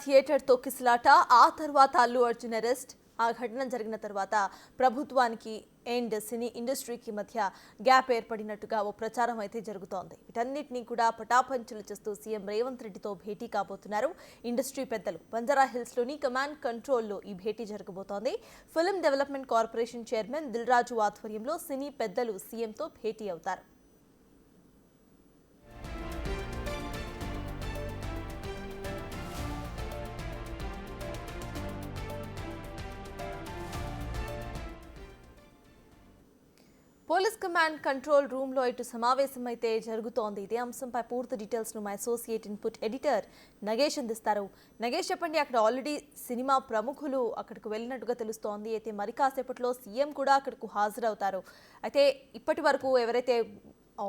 Theatre తొక్కిసలాట ఆ తర్వాత అల్లు అర్జున్ అరెస్ట్ ఆ ఘటన జరిగిన తర్వాత ప్రభుత్వానికి అండ్ సినీ ఇండస్ట్రీకి మధ్య గ్యాప్ ఏర్పడినట్టుగా ఓ ప్రచారం అయితే జరుగుతోంది. వీటన్నిటిని కూడా పటాపంచలు చేస్తూ సీఎం రేవంత్ రెడ్డితో భేటీ కాబోతున్నారు ఇండస్ట్రీ పెద్దలు. బంజారా హిల్స్లోని కమాండ్ కంట్రోల్లో ఈ భేటీ జరగబోతోంది. Film development corporation chairman Dil Raju ఆధ్వర్యంలో సినీ పెద్దలు సీఎంతో భేటీ అవుతారు. పోలీస్ కమాండ్ కంట్రోల్ రూమ్ లో ఇటు సమావేశం అయితే జరుగుతోంది. ఇదే అంశంపై పూర్తి డీటెయిల్స్ ను మా అసోసియేట్ ఇన్పుట్ ఎడిటర్ నగేష్ అందిస్తారు. నగేష్, చెప్పండి, అక్కడ ఆల్రెడీ సినిమా ప్రముఖులు అక్కడికి వెళ్ళినట్టుగా తెలుస్తోంది. అయితే మరి కాసేపట్లో సీఎం కూడా అక్కడకు హాజరవుతారు. అయితే ఇప్పటి వరకు ఎవరైతే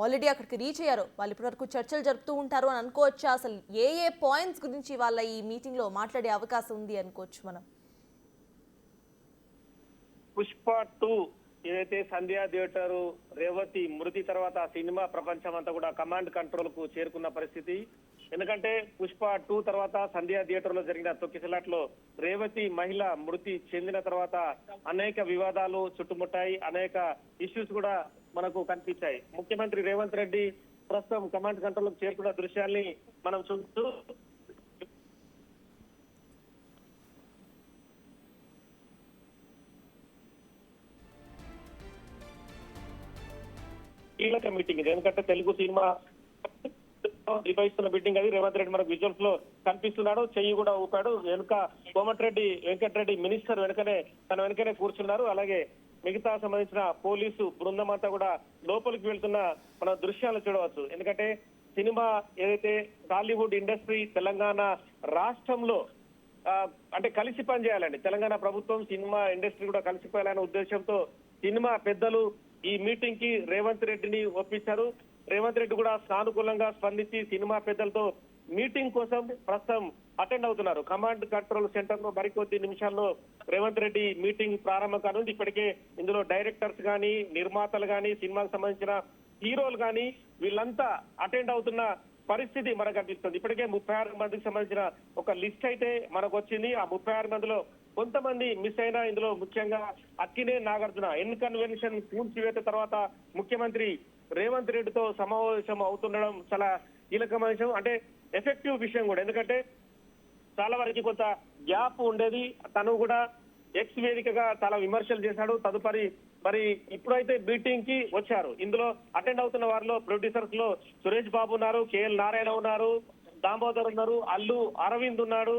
ఆల్రెడీ అక్కడికి రీచ్ అయ్యారో వాళ్ళు ఇప్పటి వరకు చర్చలు జరుపుతూ ఉంటారు అని అనుకోవచ్చా? అసలు ఏ పాయింట్స్ గురించి వాళ్ళ ఈ మీటింగ్ లో మాట్లాడే అవకాశం ఉంది అనుకోవచ్చు మనం? పుష్ప 2 ఏదైతే సంధ్యా థియేటర్ రేవతి మృతి తర్వాత సినిమా ప్రపంచం అంతా కూడా కమాండ్ కంట్రోల్ కు చేరుకున్న పరిస్థితి. ఎందుకంటే పుష్ప 2 తర్వాత సంధ్యా థియేటర్ లో జరిగిన తొక్కిసలాట్లో రేవతి మహిళ మృతి చెందిన తర్వాత అనేక వివాదాలు చుట్టుముట్టాయి, అనేక ఇష్యూస్ కూడా మనకు కనిపించాయి. ముఖ్యమంత్రి రేవంత్ రెడ్డి ప్రస్తుతం కమాండ్ కంట్రోల్ కు చేరుకున్న దృశ్యాల్ని మనం చూస్తూ కీలక మీటింగ్ ఇది. ఎందుకంటే తెలుగు సినిమా నిర్వహిస్తున్న మీటింగ్ అది. రేవంత్ రెడ్డి మనకు విజువల్స్ లో కనిపిస్తున్నాడు, చెయ్యి కూడా ఊపాడు. వెనుక కోమటిరెడ్డి వెంకటరెడ్డి మినిస్టర్ వెనకనే కూర్చున్నారు. అలాగే మిగతా సంబంధించిన పోలీసు బృందం అంతా కూడా లోపలికి వెళ్తున్న మన దృశ్యాలు చూడవచ్చు. ఎందుకంటే సినిమా ఏదైతే టాలీవుడ్ ఇండస్ట్రీ తెలంగాణ రాష్ట్రంలో అంటే కలిసి పనిచేయాలండి. తెలంగాణ ప్రభుత్వం సినిమా ఇండస్ట్రీ కూడా కలిసిపోయాలనే ఉద్దేశంతో సినిమా పెద్దలు ఈ మీటింగ్ కి రేవంత్ రెడ్డిని ఒప్పించారు. రేవంత్ రెడ్డి కూడా సానుకూలంగా స్పందించి సినిమా పెద్దలతో మీటింగ్ కోసం ప్రస్తుతం అటెండ్ అవుతున్నారు. కమాండ్ కంట్రోల్ సెంటర్ లో మరికొద్ది నిమిషాల్లో రేవంత్ రెడ్డి మీటింగ్ ప్రారంభం కానుంది. ఇప్పటికే ఇందులో డైరెక్టర్స్ గానీ, నిర్మాతలు గానీ, సినిమాకు సంబంధించిన హీరోలు గానీ వీళ్ళంతా అటెండ్ అవుతున్న పరిస్థితి మనకు కనిపిస్తుంది. ఇప్పటికే 36 మందికి సంబంధించిన ఒక లిస్ట్ అయితే మనకు వచ్చింది. ఆ 36 మందిలో కొంతమంది మిస్ అయినా ఇందులో ముఖ్యంగా అక్కినే నాగార్జున కన్వెన్షన్ కూల్చివేత తర్వాత ముఖ్యమంత్రి రేవంత్ రెడ్డితో సమావేశం అవుతుండడం చాలా కీలకమైన విషయం, అంటే ఎఫెక్టివ్ విషయం కూడా. ఎందుకంటే చాలా వరకు కొంత గ్యాప్ ఉండేది. తను కూడా ఎక్స్ వేదికగా చాలా విమర్శలు చేశాడు. తదుపరి మరి ఇప్పుడైతే మీటింగ్ కి వచ్చారు. ఇందులో అటెండ్ అవుతున్న వారిలో ప్రొడ్యూసర్స్ లో సురేష్ బాబు ఉన్నారు, కేఎల్ నారాయణ ఉన్నారు, దామోదర్ ఉన్నారు, అల్లు అరవింద్ ఉన్నాడు,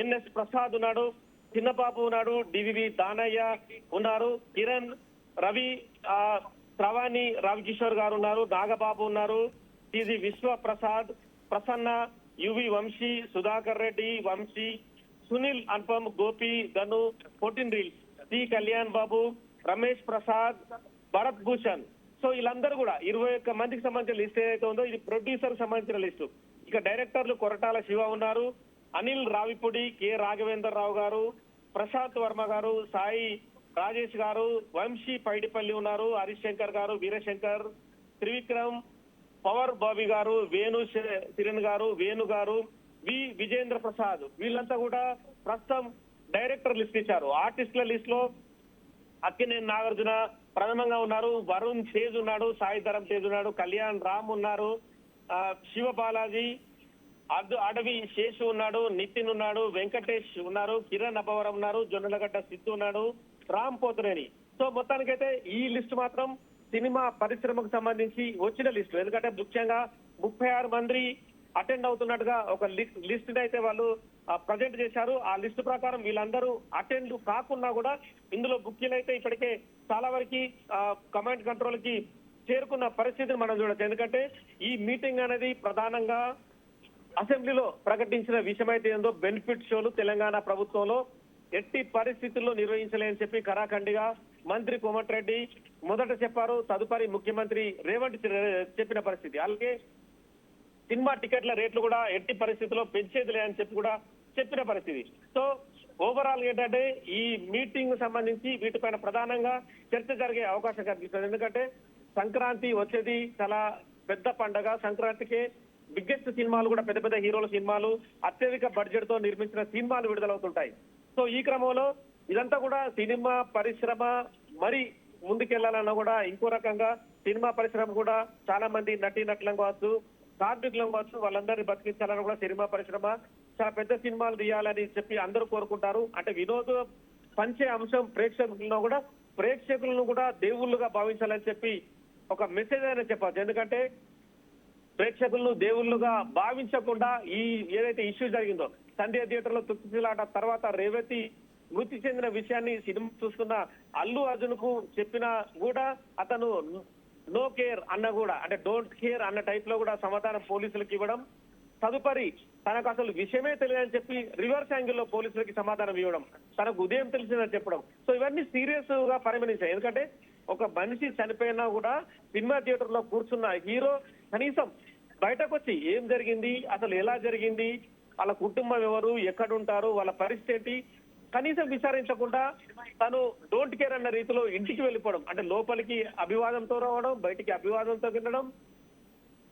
ఎన్ఎస్ ప్రసాద్ ఉన్నాడు, చిన్నబాబు ఉన్నాడు, డివివి దానయ్య ఉన్నారు, కిరణ్, రవి, శ్రవాణి రవికిషోర్ గారు ఉన్నారు, నాగబాబు ఉన్నారు, టిజి విశ్వ ప్రసాద్, ప్రసన్న, యువి వంశీ, సుధాకర్ రెడ్డి, వంశీ, సునీల్, అనుపమ్, గోపి, ధను, 14 reels, C Kalyan Babu, Ramesh Prasad, Bharat Bhushan. So వీళ్ళందరూ కూడా 21 మందికి సంబంధించిన లిస్ట్ ఏదైతే ఉందో ఇది ప్రొడ్యూసర్ సంబంధించిన లిస్టు. ఇక డైరెక్టర్లు కొరటాల శివ ఉన్నారు, అనిల్ రావిపూడి, కె రాఘవేందర్ రావు గారు, ప్రశాంత్ వర్మ గారు, సాయి రాజేష్ గారు, వంశీ పైడిపల్లి ఉన్నారు, హరిశంకర్ గారు, వీరశంకర్, త్రివిక్రమ్, పవర్ బాబీ గారు, వేణు కిరణ్ గారు, వేణు గారు, విజేంద్ర ప్రసాద్. వీళ్ళంతా కూడా ప్రస్తుతం డైరెక్టర్ లిస్ట్ ఇచ్చారు. ఆర్టిస్టుల లిస్ట్ లో అక్కినేని నాగార్జున ప్రథమంగా ఉన్నారు, వరుణ్ తేజ్ ఉన్నాడు, సాయి ధరమ్ తేజ్ ఉన్నాడు, కళ్యాణ్ రామ్ ఉన్నారు, శివ బాలాజీ, అడవి శేషు ఉన్నాడు, నితిన్ ఉన్నాడు, వెంకటేష్ ఉన్నారు, కిరణ్ అబ్బవరం ఉన్నారు, జొన్నలగడ్డ సిద్ధు ఉన్నాడు, రామ్ పోతునేని. సో మొత్తానికైతే ఈ లిస్ట్ మాత్రం సినిమా పరిశ్రమకు సంబంధించి వచ్చిన లిస్టు. ఎందుకంటే ముఖ్యంగా 36 మంది అటెండ్ అవుతున్నట్టుగా ఒక లిస్ట్ అయితే వాళ్ళు ప్రజెంట్ చేశారు. ఆ లిస్టు ప్రకారం వీళ్ళందరూ అటెండ్ కాకున్నా కూడా ఇందులో బుక్కింగ్ అయితే ఇప్పటికే చాలా వరకు కమాండ్ కంట్రోల్ కి చేరుకున్న పరిస్థితిని మనం చూడొచ్చు. ఎందుకంటే ఈ మీటింగ్ అనేది ప్రధానంగా అసెంబ్లీలో ప్రకటించిన విషయం అయితే ఏందో బెనిఫిట్ షోలు తెలంగాణ ప్రభుత్వంలో ఎట్టి పరిస్థితుల్లో నిర్వహించలేని చెప్పి కరాఖండిగా మంత్రి కోమటిరెడ్డి మొదట చెప్పారు. తదుపరి ముఖ్యమంత్రి రేవంత్ చెప్పిన పరిస్థితి. అలాగే సినిమా టికెట్ల రేట్లు కూడా ఎట్టి పరిస్థితుల్లో పెంచేదిలే అని చెప్పి కూడా చెప్పిన పరిస్థితి. సో ఓవరాల్ ఏంటంటే ఈ మీటింగ్ సంబంధించి వీటిపైన ప్రధానంగా చర్చ జరిగే అవకాశం కనిపిస్తుంది. ఎందుకంటే సంక్రాంతి వచ్చేది చాలా పెద్ద పండగ. సంక్రాంతికి బిగ్గెస్ట్ సినిమాలు కూడా పెద్ద పెద్ద హీరోల సినిమాలు అత్యధిక బడ్జెట్ తో నిర్మించిన సినిమాలు విడుదలవుతుంటాయి. సో ఈ క్రమంలో ఇదంతా కూడా సినిమా పరిశ్రమ మరి ముందుకెళ్లాలన్నా కూడా ఇంకో రకంగా సినిమా పరిశ్రమ కూడా చాలా మంది నటీనటులను కావచ్చు, కార్మికులను కావచ్చు, వాళ్ళందరినీ బతికించాలని కూడా సినిమా పరిశ్రమ చాలా పెద్ద సినిమాలు తీయాలని చెప్పి అందరూ కోరుకుంటారు. అంటే వినోద పంచే అంశం ప్రేక్షకులను కూడా దేవుళ్ళుగా భావించాలని చెప్పి ఒక మెసేజ్ అయినా చెప్పచ్చు. ఎందుకంటే ప్రేక్షకులను దేవుళ్ళుగా భావించకుండా ఈ ఏదైతే ఇష్యూ జరిగిందో సంధ్య థియేటర్ లో తొక్కిసలాట తర్వాత రేవతి మృతి చెందిన విషయాన్ని సినిమా చూస్తున్న అల్లు అర్జున్ కు చెప్పినా కూడా అతను నో కేర్ అన్న కూడా అంటే డోంట్ కేర్ అన్న టైప్ లో కూడా సమాధానం పోలీసులకు ఇవ్వడం, తదుపరి తనకు అసలు విషయమే తెలియదని చెప్పి రివర్స్ యాంగిల్లో పోలీసులకి సమాధానం ఇవ్వడం, తనకు ఉదయం తెలిసిందని చెప్పడం. సో ఇవన్నీ సీరియస్ గా పరిగణించాయి. ఎందుకంటే ఒక మనిషి చనిపోయినా కూడా సినిమా థియేటర్ లో కూర్చున్న హీరో కనీసం బయటకు వచ్చి ఏం జరిగింది, అసలు ఎలా జరిగింది, వాళ్ళ కుటుంబం ఎవరు, ఎక్కడుంటారు, వాళ్ళ పరిస్థితి ఏంటి, కనీసం విచారించకుండా తను డోంట్ కేర్ అన్న రీతిలో ఇంటికి వెళ్ళిపోవడం, అంటే లోపలికి అభివాదంతో రావడం, బయటికి అభివాదంతో వెళ్ళడం.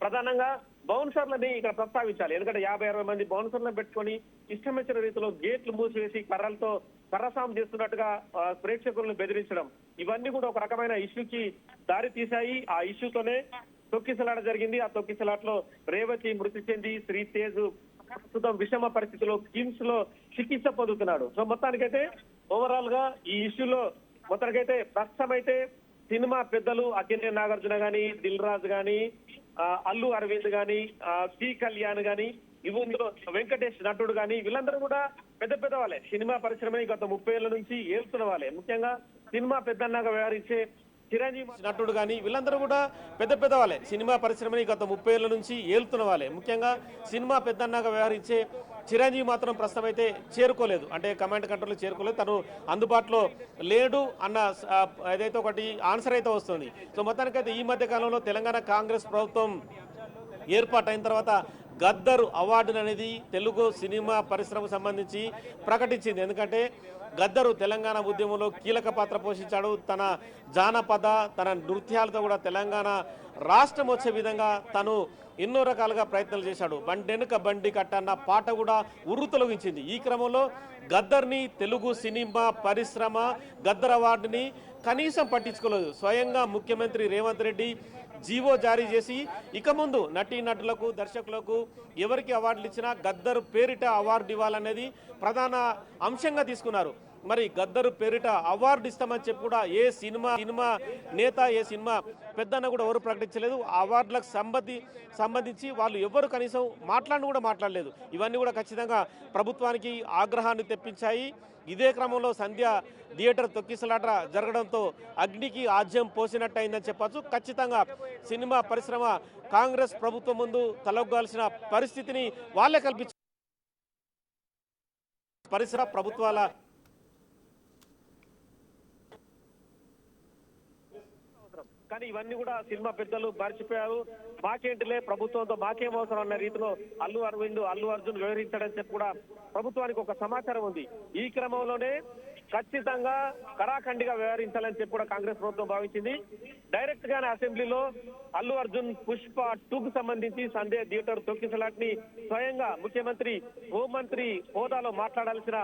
ప్రధానంగా బౌన్సర్లని ఇక్కడ ప్రస్తావించాలి. ఎందుకంటే 50-60 మంది బౌన్సర్లను పెట్టుకొని ఇష్టం వచ్చిన రీతిలో గేట్లు మూసివేసి కర్రలతో కర్రసాం చేస్తున్నట్టుగా ప్రేక్షకులను బెదిరించడం, ఇవన్నీ కూడా ఒక రకమైన ఇష్యూకి దారి తీశాయి. ఆ ఇష్యూతోనే తొక్కిసలాట జరిగింది. ఆ తొక్కిసలాటలో రేవతి మృతి చెంది శ్రీతేజ్ ప్రస్తుతం విషమ పరిస్థితిలో కిమ్స్ లో చికిత్స పొందుతున్నాడు. సో మొత్తానికైతే ఓవరాల్ గా ఈ ఇష్యూలో మొత్తానికైతే ప్రస్తుతం అయితే సినిమా పెద్దలు అక్కినేని నాగార్జున గాని, దిల్ రాజు గాని, అల్లు అరవింద్ గాని, సి కళ్యాణ్ గాని, ఇందులో వెంకటేష్ నటుడు గాని, వీళ్ళందరూ కూడా పెద్ద వాళ్ళే. సినిమా పరిశ్రమని గత 30 ఏళ్ల నుంచి ఏలుతున్న వాళ్ళే. ముఖ్యంగా సినిమా పెద్దన్నగా వ్యవహరించే చిరంజీవి నటుడు కానీ వీళ్ళందరూ కూడా పెద్ద వాళ్ళే. సినిమా పరిశ్రమని గత 30 ఏళ్ల నుంచి ఏలుతున్న వాళ్ళే. ముఖ్యంగా సినిమా పెద్దన్నగా వ్యవహరించే చిరంజీవి మాత్రం ప్రస్తుతం అయితే చేరుకోలేదు, అంటే కమాండ్ కంట్రోల్ చేరుకోలేదు, తను అందుబాటులో లేడు అన్న ఏదైతే ఒకటి ఆన్సర్ అయితే వస్తుంది. సో మొత్తానికైతే ఈ మధ్య కాలంలో తెలంగాణ కాంగ్రెస్ ప్రభుత్వం ఏర్పాటైన తర్వాత గద్దర్ అవార్డును అనేది తెలుగు సినిమా పరిశ్రమకు సంబంధించి ప్రకటించింది. ఎందుకంటే గద్దరు తెలంగాణ ఉద్యమంలో కీలక పాత్ర పోషించాడు. తన జానపద తన నృత్యాలతో కూడా తెలంగాణ రాష్ట్రం వచ్చే విధంగా తను ఎన్నో రకాలుగా ప్రయత్నాలు చేశాడు. బండెనుక బండి కట్ట అన్న పాట కూడా ఉర్రు తొలగించింది. ఈ క్రమంలో గద్దర్ని తెలుగు సినిమా పరిశ్రమ గద్దర్ అవార్డుని కనీసం పట్టించుకోలేదు. స్వయంగా ముఖ్యమంత్రి రేవంత్ రెడ్డి జీవో జారీ చేసి ఇక ముందు నటీనటులకు దర్శకులకు ఎవరికి అవార్డులు ఇచ్చినా గద్దర్ పేరిట అవార్డు ఇవ్వాలనేది ప్రధాన అంశంగా తీసుకున్నారు. మరి గద్దరు పేరిట అవార్డు ఇస్తామని చెప్పి కూడా ఏ సినిమా నేత ఏ సినిమా పెద్దన్న కూడా ఎవరు ప్రకటించలేదు. ఆ అవార్డులకు సంబంధించి వాళ్ళు ఎవరు కనీసం మాట్లాడలేదు. ఇవన్నీ కూడా ఖచ్చితంగా ప్రభుత్వానికి ఆగ్రహాన్ని తెప్పించాయి. ఇదే క్రమంలో సంధ్య థియేటర్ తొక్కిసలాట జరగడంతో అగ్నికి ఆజ్యం పోసినట్టయిందని చెప్పచ్చు. ఖచ్చితంగా సినిమా పరిశ్రమ కాంగ్రెస్ ప్రభుత్వం ముందు తలొగ్గాల్సిన పరిస్థితిని వాళ్ళే కల్పించారు. పరిశ్రమ ప్రభుత్వాల కానీ ఇవన్నీ కూడా సినిమా పెద్దలు మర్చిపోయారు. మాకేంటిలే ప్రభుత్వంతో మాకేం అవసరం అన్న రీతిలో అల్లు అర్జున్ వ్యవహరించాడని చెప్పి కూడా ప్రభుత్వానికి ఒక సమాచారం ఉంది. ఈ క్రమంలోనే ఖచ్చితంగా కరాఖండిగా వ్యవహరించాలని చెప్పి కూడా కాంగ్రెస్ ప్రభుత్వం భావించింది. డైరెక్ట్ గానే అసెంబ్లీలో అల్లు అర్జున్ పుష్ప 2కు సంబంధించి సంధ్య థియేటర్ తొక్కిసలాట్ని స్వయంగా ముఖ్యమంత్రి హోంమంత్రి హోదాలో మాట్లాడాల్సిన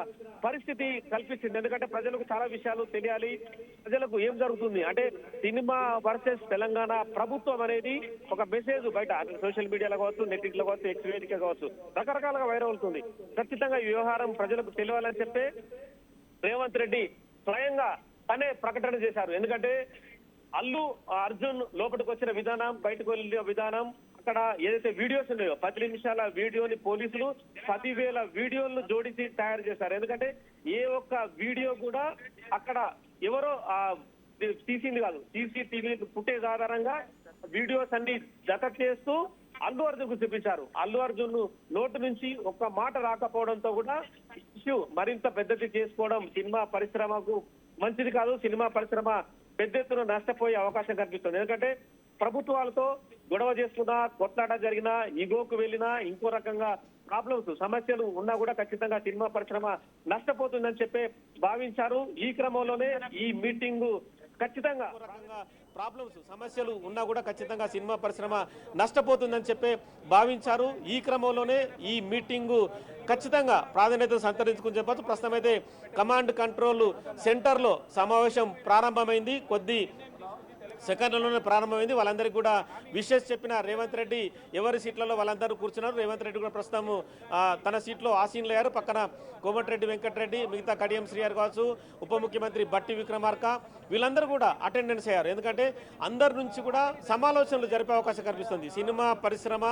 పరిస్థితి కల్పించింది. ఎందుకంటే ప్రజలకు చాలా విషయాలు తెలియాలి. ప్రజలకు ఏం జరుగుతుంది అంటే సినిమా వర్సెస్ తెలంగాణ ప్రభుత్వం అనేది ఒక మెసేజ్ బయట సోషల్ మీడియాలో కావచ్చు, నెట్టింట్లో కావచ్చు, ఎక్స్ వేదిక కావచ్చు రకరకాలుగా వైరల్ అవుతుంది. ఖచ్చితంగా ఈ వ్యవహారం ప్రజలకు తెలియాలని చెప్పే రేవంత్ రెడ్డి స్వయంగా తనే ప్రకటన చేశారు. ఎందుకంటే అల్లు అర్జున్ లోపలికి వచ్చిన విధానం, బయటకు వెళ్ళిన విధానం, అక్కడ ఏదైతే వీడియోస్ ఉన్నాయో 10 నిమిషాల వీడియోని పోలీసులు 10,000 వీడియోలను జోడించి తయారు చేశారు. ఎందుకంటే ఏ ఒక్క వీడియో కూడా అక్కడ ఎవరో తీసింది కాదు, CCTV ఫుటేజ్ ఆధారంగా వీడియోస్ అన్ని జత చేస్తూ అల్లు అర్జున్ కు చూపించారు. అల్లు అర్జున్ నోటు నుంచి ఒక్క మాట రాకపోవడంతో కూడా ఇష్యూ మరింత పెద్దది చేసుకోవడం సినిమా పరిశ్రమకు మంచిది కాదు. సినిమా పరిశ్రమ పెద్ద ఎత్తున నష్టపోయే అవకాశం కనిపిస్తుంది. ఎందుకంటే ప్రభుత్వాలతో గొడవ చేసుకున్నా, కొట్లాట జరిగినా, ఈగోకు వెళ్ళినా, ఇంకో రకంగా ప్రాబ్లమ్స్ సమస్యలు ఉన్నా కూడా ఖచ్చితంగా సినిమా పరిశ్రమ నష్టపోతుందని చెప్పి భావించారు. ఈ క్రమంలోనే ఈ మీటింగ్ ఖచ్చితంగా ప్రాబ్లమ్స్ సమస్యలు ఉన్నా కూడా ఖచ్చితంగా సినిమా పరిశ్రమ నష్టపోతుందని చెప్పి భావించారు. ఈ క్రమంలోనే ఈ మీటింగు ఖచ్చితంగా ప్రాధాన్యత సంతరించుకుని చెప్పచ్చు. ప్రస్తుతం అయితే కమాండ్ కంట్రోల్ సెంటర్లో సమావేశం ప్రారంభమైంది. కొద్ది సెకండ్లలోనే ప్రారంభమైంది. వాళ్ళందరికీ కూడా విషెస్ చెప్పిన రేవంత్ రెడ్డి ఎవరి సీట్లలో వాళ్ళందరూ కూర్చున్నారు. రేవంత్ రెడ్డి కూడా ప్రస్తుతం తన సీట్లో ఆసీనులయ్యారు. పక్కన కోమటిరెడ్డి వెంకటరెడ్డి, మిగతా కడియం శ్రీగారు కావచ్చు, ఉప ముఖ్యమంత్రి బట్టి విక్రమార్క వీళ్ళందరూ కూడా అటెండెన్స్ అయ్యారు. ఎందుకంటే అందరి నుంచి కూడా సమాలోచనలు జరిపే అవకాశం కనిపిస్తుంది. సినిమా పరిశ్రమ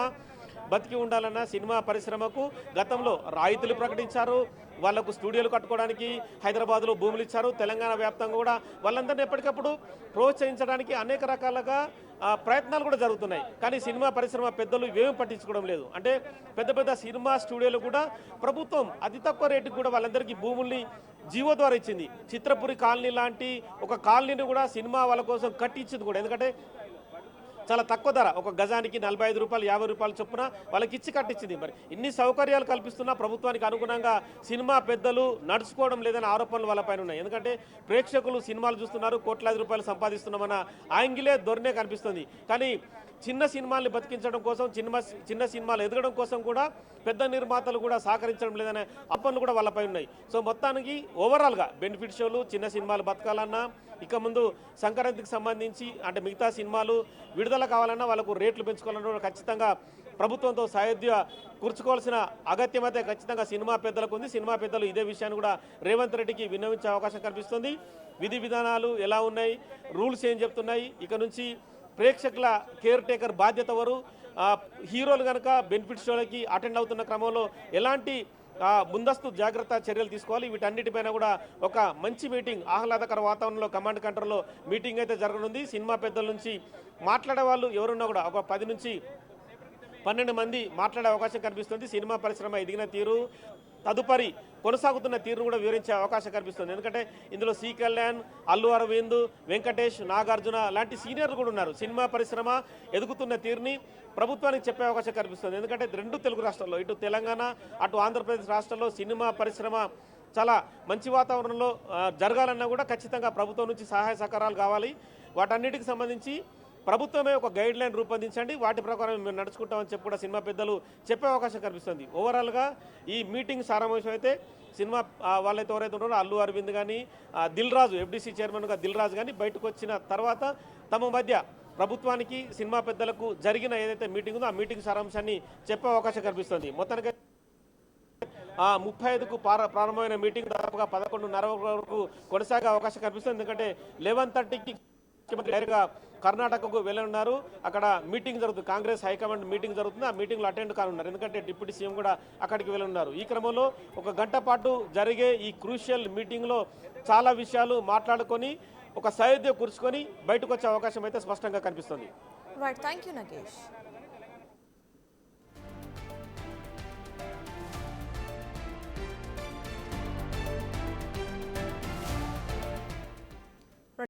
బతికి ఉండాలన్న సినిమా పరిశ్రమకు గతంలో రాయితీలు ప్రకటించారు. వాళ్లకు స్టూడియోలు కట్టుకోవడానికి హైదరాబాద్లో భూములు ఇచ్చారు. తెలంగాణ వ్యాప్తంగా కూడా వాళ్ళందరినీ ఎప్పటికప్పుడు ప్రోత్సహించడానికి అనేక రకాలుగా ప్రయత్నాలు కూడా జరుగుతున్నాయి. కానీ సినిమా పరిశ్రమ పెద్దలు ఇవేమీ పట్టించుకోవడం లేదు. అంటే పెద్ద పెద్ద సినిమా స్టూడియోలు కూడా ప్రభుత్వం అతి తక్కువ రేటుకి కూడా వాళ్ళందరికీ భూముల్ని జీవో ద్వారా ఇచ్చింది. చిత్రపురి కాలనీ లాంటి ఒక కాలనీని కూడా సినిమా వాళ్ళ కోసం కట్టించింది కూడా. ఎందుకంటే చాలా తక్కువ ధర, ఒక గజానికి 45 రూపాయలు 50 రూపాయలు చొప్పున వాళ్ళకి ఇచ్చి కట్టించింది. మరి ఇన్ని సౌకర్యాలు కల్పిస్తున్నా ప్రభుత్వానికి అనుగుణంగా సినిమా పెద్దలు నడుచుకోవడం లేదనే ఆరోపణలు వాళ్ళపైన ఉన్నాయి. ఎందుకంటే ప్రేక్షకులు సినిమాలు చూస్తున్నారు, కోట్లాది రూపాయలు సంపాదిస్తున్నామన్న యాంగిలే ధోరణే కనిపిస్తుంది. కానీ చిన్న సినిమాల్ని బతికించడం కోసం, చిన్న సినిమాలు ఎదగడం కోసం కూడా పెద్ద నిర్మాతలు కూడా సహకరించడం లేదనే ఆరోపణలు కూడా వాళ్ళపై ఉన్నాయి. సో మొత్తానికి ఓవరాల్గా బెనిఫిట్ షోలు, చిన్న సినిమాలు బతకాలన్నా, ఇక ముందు సంక్రాంతికి సంబంధించి అంటే మిగతా సినిమాలు విడుదల కావాలన్నా వాళ్ళకు రేట్లు పెంచుకోవాలన్నా ఖచ్చితంగా ప్రభుత్వంతో సాయుధ్య కూర్చుకోవాల్సిన అగత్యం అయితే ఖచ్చితంగా సినిమా పెద్దలకు ఉంది. సినిమా పెద్దలు ఇదే విషయాన్ని కూడా రేవంత్ రెడ్డికి విన్నవించే అవకాశం కనిపిస్తుంది. విధి విధానాలు ఎలా ఉన్నాయి, రూల్స్ ఏం చెప్తున్నాయి, ఇక నుంచి ప్రేక్షకుల కేర్ టేకర్ బాధ్యత ఎవరు, హీరోలు కనుక బెనిఫిట్ షోలకి అటెండ్ అవుతున్న క్రమంలో ఎలాంటి ముందస్తు జాగ్రత్త చర్యలు తీసుకోవాలి, వీటన్నిటిపైన కూడా ఒక మంచి మీటింగ్ ఆహ్లాదకర వాతావరణంలో కమాండ్ కంట్రోల్లో మీటింగ్ అయితే జరగనుంది. సినిమా పెద్దల నుంచి మాట్లాడే వాళ్ళు ఎవరున్నా కూడా ఒక 10 నుంచి 12 మంది మాట్లాడే అవకాశం కనిపిస్తుంది. సినిమా పరిశ్రమ ఎదిగిన తీరు, తదుపరి కొనసాగుతున్న తీరును కూడా వివరించే అవకాశం కనిపిస్తుంది. ఎందుకంటే ఇందులో సి కళ్యాణ్, అల్లు అరవింద్, వెంకటేష్, నాగార్జున లాంటి సీనియర్లు కూడా ఉన్నారు. సినిమా పరిశ్రమ ఎదుగుతున్న తీరుని ప్రభుత్వానికి చెప్పే అవకాశం కనిపిస్తుంది. ఎందుకంటే 2 తెలుగు రాష్ట్రాల్లో, ఇటు తెలంగాణ అటు ఆంధ్రప్రదేశ్ రాష్ట్రాల్లో సినిమా పరిశ్రమ చాలా మంచి వాతావరణంలో జరగాలన్నా కూడా ఖచ్చితంగా ప్రభుత్వం నుంచి సహాయ సహకారాలు కావాలి. వాటన్నిటికి సంబంధించి ప్రభుత్వమే ఒక గైడ్ లైన్ రూపొందించండి, వాటి ప్రకారం మేము నడుచుకుంటామని చెప్పి కూడా సినిమా పెద్దలు చెప్పే అవకాశం కనిపిస్తుంది. ఓవరాల్గా ఈ మీటింగ్ సారాంశం అయితే సినిమా వాళ్ళైతే ఎవరైతే ఉన్నారో అల్లు అరవింద్ కానీ, దిల్ రాజు ఎఫ్డీసీ చైర్మన్గా దిల్ రాజు కానీ బయటకు వచ్చిన తర్వాత తమ మధ్య ప్రభుత్వానికి సినిమా పెద్దలకు జరిగిన ఏదైతే మీటింగ్ ఉందో ఆ మీటింగ్ సారాంశాన్ని చెప్పే అవకాశం కనిపిస్తుంది. మొత్తానికి 35కు ప్రారంభమైన మీటింగ్ దాదాపుగా 11:30 వరకు కొనసాగే అవకాశం కనిపిస్తుంది. ఎందుకంటే 11:30కి ముఖ్యమంత్రి డైరెక్ట్గా కర్ణాటకకు వెళ్ళనున్నారు. అక్కడ మీటింగ్ జరుగుతుంది, కాంగ్రెస్ హైకమాండ్ మీటింగ్ జరుగుతుంది. ఆ మీటింగ్లో అటెండ్ కానున్నారు. ఎందుకంటే డిప్యూటీ సీఎం కూడా అక్కడికి వెళ్ళనున్నారు. ఈ క్రమంలో 1 గంట పాటు జరిగే ఈ క్రూషియల్ మీటింగ్లో చాలా విషయాలు మాట్లాడుకొని ఒక సయోధ్య కూర్చుకొని బయటకు వచ్చే అవకాశం అయితే స్పష్టంగా కనిపిస్తుంది. Right, thank you Nagesh.